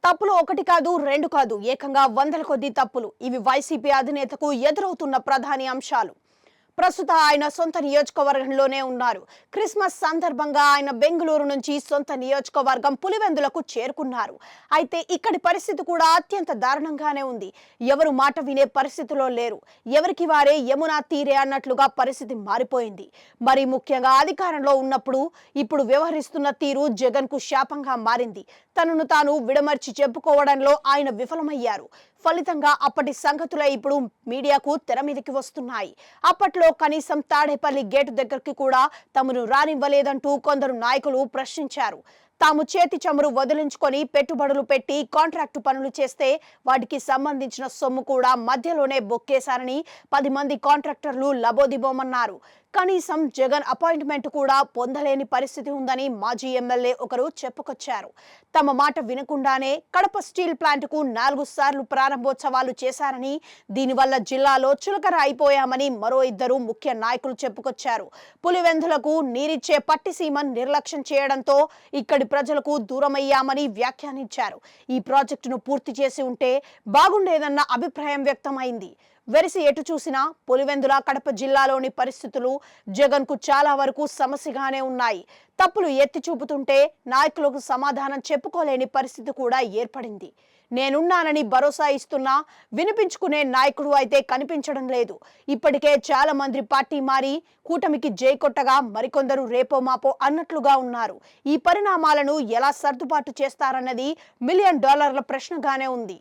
తప్పులు ఒకటి కాదు రెండు కాదు ఏకంగా వందల కొద్ది తప్పులు ఇవి వైసీపీ అధినేతకు ఎదురవుతున్న ప్రధాని అంశాలు. ప్రస్తుత ఆయన సొంత నియోజకవర్గంలోనే ఉన్నారు. క్రిస్మస్ సందర్భంగా ఆయన బెంగళూరు నుంచి సొంత నియోజకవర్గం పులివెందులకు చేరుకున్నారు. అయితే ఇక్కడి పరిస్థితి కూడా అత్యంత దారుణంగానే ఉంది. ఎవరు మాట వినే పరిస్థితిలో లేరు. ఎవరికి వారే యమునా తీరే అన్నట్లుగా పరిస్థితి మారిపోయింది. మరి ముఖ్యంగా అధికారంలో ఉన్నప్పుడు ఇప్పుడు వ్యవహరిస్తున్న తీరు జగన్ కు శాపంగా మారింది. తనను తాను విడమర్చి చెప్పుకోవడంలో ఆయన విఫలమయ్యారు. ఫలితంగా అప్పటి సంగతులే ఇప్పుడు మీడియాకు తెర మీదకి వస్తున్నాయి. అప్పట్లో కనీసం తాడేపల్లి గేటు దగ్గరికి కూడా తమను రానివ్వలేదంటూ కొందరు నాయకులు ప్రశ్నించారు. తాము చేతి చమురు వదిలించుకొని పెట్టుబడులు పెట్టి కాంట్రాక్టు పనులు చేస్తే వాటికి సంబంధించిన సొమ్ము కూడా మధ్యలోనే బొక్కేశారని 10 మంది కాంట్రాక్టర్లు లబోదిబోమన్నారు. కనీసం జగన్ అపాయింట్మెంట్ కూడా పొందలేని పరిస్థితి ఉందని మాజీ ఎమ్మెల్యే ఒకరు చెప్పుకొచ్చారు. తమ మాట వినకుండానే కడప స్టీల్ ప్లాంట్కు 4 సార్లు ప్రారంభోత్సవాలు చేశారని, దీనివల్ల జిల్లాలో చులకన అయిపోయామని మరో 2 ముఖ్య నాయకులు చెప్పుకొచ్చారు. పులివెందులకు నీరిచ్చే పట్టిసీమ నిర్లక్ష్యం చేయడంతో ఇక్కడి ప్రజలకు దూరమయ్యామని వ్యాఖ్యానించారు. ఈ ప్రాజెక్టును పూర్తి చేసి ఉంటే బాగుండేదన్న అభిప్రాయం వ్యక్తమైంది. వెరసి ఎటు చూసినా పులివెందుల కడప జిల్లాలోని పరిస్థితులు జగన్ కు చాలా వరకు సమస్యగానే ఉన్నాయి. తప్పులు ఎత్తి చూపుతుంటే నాయకులకు సమాధానం చెప్పుకోలేని పరిస్థితి కూడా ఏర్పడింది. నేనున్నానని భరోసా ఇస్తున్నా వినిపించుకునే నాయకుడు అయితే కనిపించడం లేదు. ఇప్పటికే చాలా మంది పార్టీ మారి కూటమికి జై కొట్టగా మరికొందరు రేపో మాపో అన్నట్లుగా ఉన్నారు. ఈ పరిణామాలను ఎలా సర్దుబాటు చేస్తారన్నది $1 మిలియన్ ప్రశ్నగానే ఉంది.